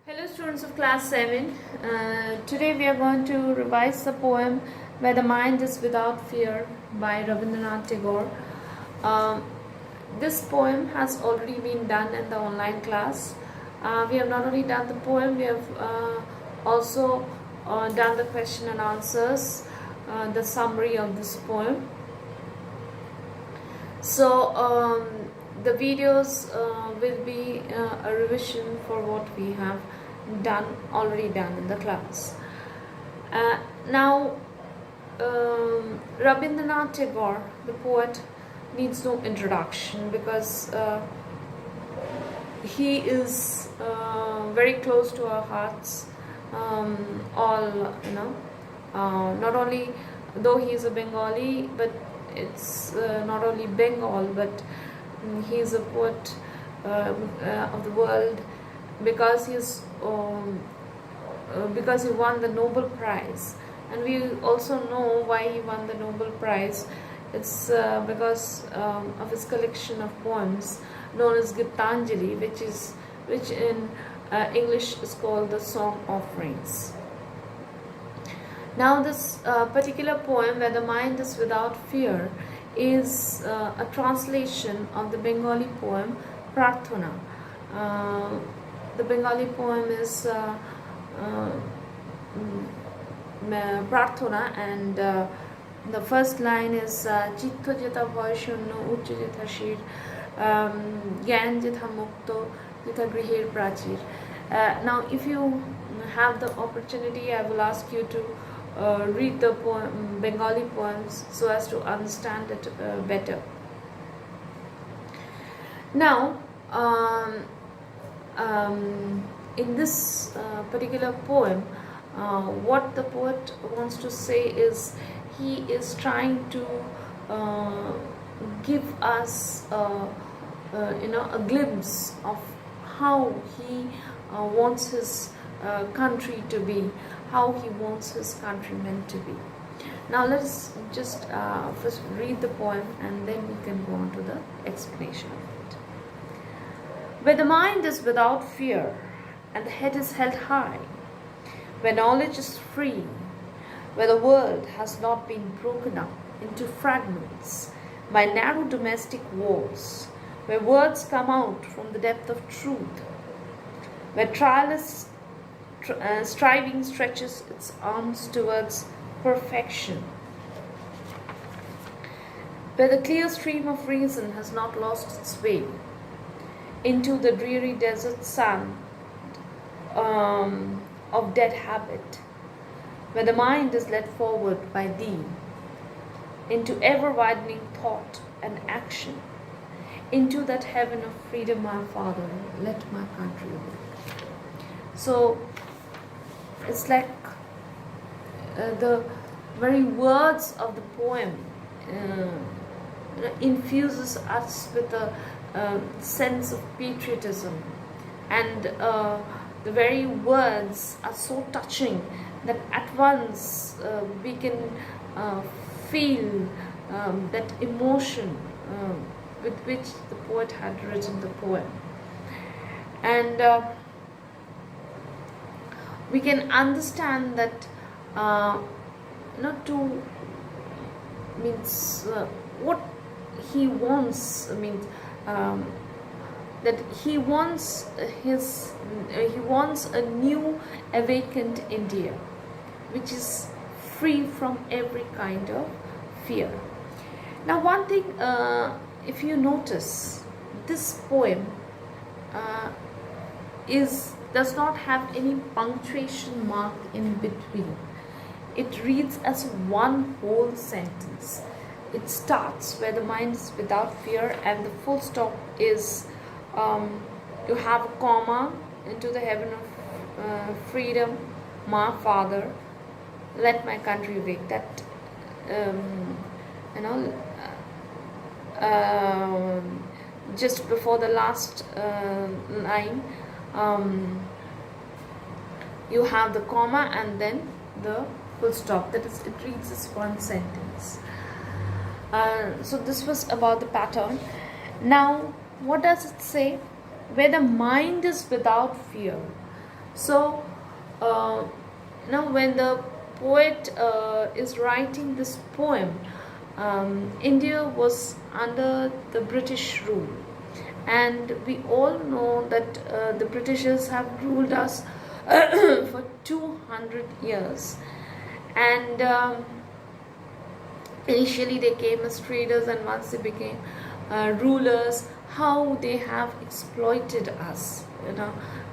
Hello students of class 7. Today we are going to revise the poem Where the Mind is Without Fear by Rabindranath Tagore. Um, this poem has already been done in the online class. We have not only done the poem, we have also done the question and answers, the summary of this poem. So the videos will be a revision for what we have already done in the class. Now Rabindranath Tagore, the poet, needs no introduction because he is very close to our hearts. Not only though he is a Bengali, but it's not only Bengal, but he is a poet of the world because because he won the Nobel Prize. And we also know why he won the Nobel Prize. It's because of his collection of poems known as Gitanjali, which in English is called the Song Offerings. Now this particular poem, Where the Mind is Without Fear, is a translation of the Bengali poem Prarthana. The Bengali poem is Prarthana, and the first line is Chitta jeta bhoy shunno ucca jetha shir gyan jetha mukto jetha grihir prachir. Now if you have the opportunity, I will ask you to read the Bengali poems so as to understand it better. Now in this particular poem, what the poet wants to say is he is trying to give us a glimpse of how he wants his country to be, how he wants his countrymen to be. Now let's just first read the poem and then we can go on to the explanation of it. Where the mind is without fear and the head is held high, where knowledge is free, where the world has not been broken up into fragments by narrow domestic wars, where words come out from the depth of truth, where tireless striving stretches its arms towards perfection, where the clear stream of reason has not lost its way into the dreary desert sand of dead habit, where the mind is led forward by thee into ever-widening thought and action, into that heaven of freedom, my Father, let my country awake. So it's like the very words of the poem infuses us with a sense of patriotism, and the very words are so touching that at once we can feel that emotion with which the poet had written the poem, and we can understand that to means what he wants means that he wants a new awakened India which is free from every kind of fear. Now one thing, if you notice, this poem does not have any punctuation mark in between. It reads as one whole sentence. It starts where the mind is without fear, and the full stop is you have a comma into the heaven of freedom, my Father, let my country awake. That just before the last line, you have the comma and then the full stop. That is, it reads as one sentence. So this was about the pattern. Now what does it say? Where the mind is without fear. So uh, now when the poet is writing this poem, India was under the British rule, and we all know that the Britishers have ruled us for 200 years. And initially they came as traders, and once they became rulers, how they have exploited us.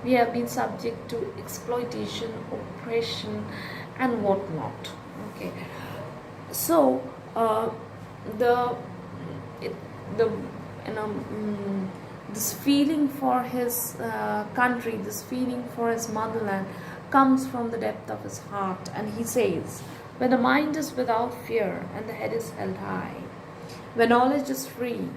We have been subject to exploitation, oppression, and whatnot. Okay, so the it, the this feeling for his country, this feeling for his motherland, comes from the depth of his heart. And he says, when the mind is without fear and the head is held high, when knowledge is free,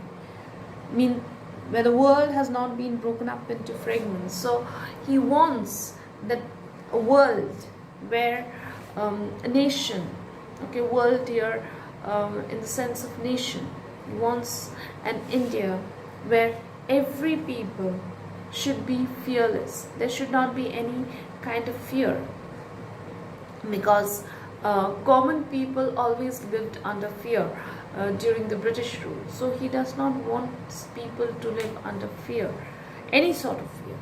where the world has not been broken up into fragments. So he wants that a world where a nation, okay, world here in the sense of nation. He wants an India where every people should be fearless. There should not be any kind of fear, because common people always lived under fear during the British rule. So he does not want people to live under fear, any sort of fear.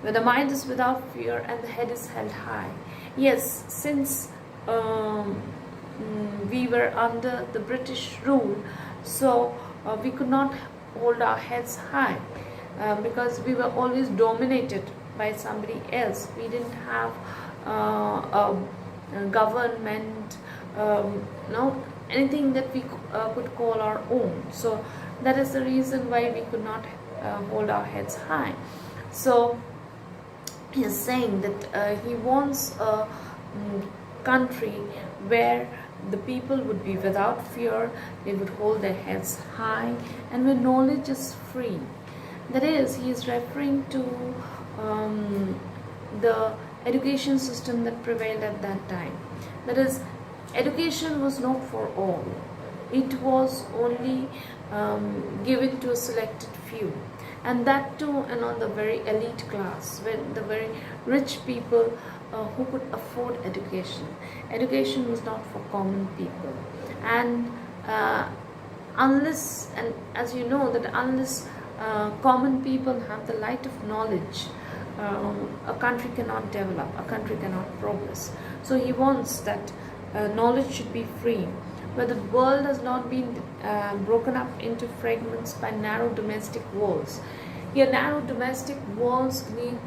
Where the mind is without fear and the head is held high. Yes, since we were under the British rule, so we could not hold our heads high because we were always dominated by somebody else. We didn't have a government, anything that we could call our own. So that is the reason why we could not hold our heads high. So he is saying that he wants a country where the people would be without fear, they would hold their heads high, and where knowledge is free. That is, he is referring to the education system that prevailed at that time. That is, education was not for all. It was only given to a selected few, and that too, the very elite class, when the very rich people who could afford education. Education was not for common people, and unless, and as you know, that unless common people have the light of knowledge, a country cannot develop, a country cannot progress. So he wants that knowledge should be free, where the world has not been broken up into fragments by narrow domestic walls. Here, narrow domestic walls lead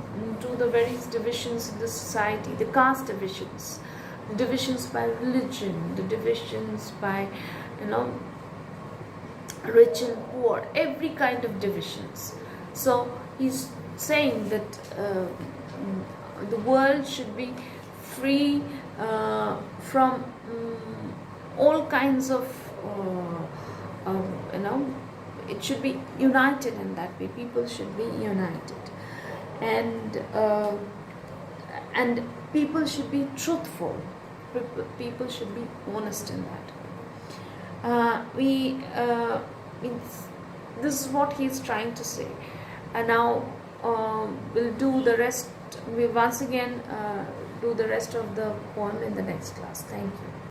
to the various divisions in the society, the caste divisions, the divisions by religion, the divisions by, rich and poor, every kind of divisions. So he's saying that the world should be free from all kinds of, it should be united in that way. People should be united, and people should be truthful. People should be honest in that way. This is what he is trying to say. And now we'll do the rest. We once again do the rest of the poem in the next class. Thank you.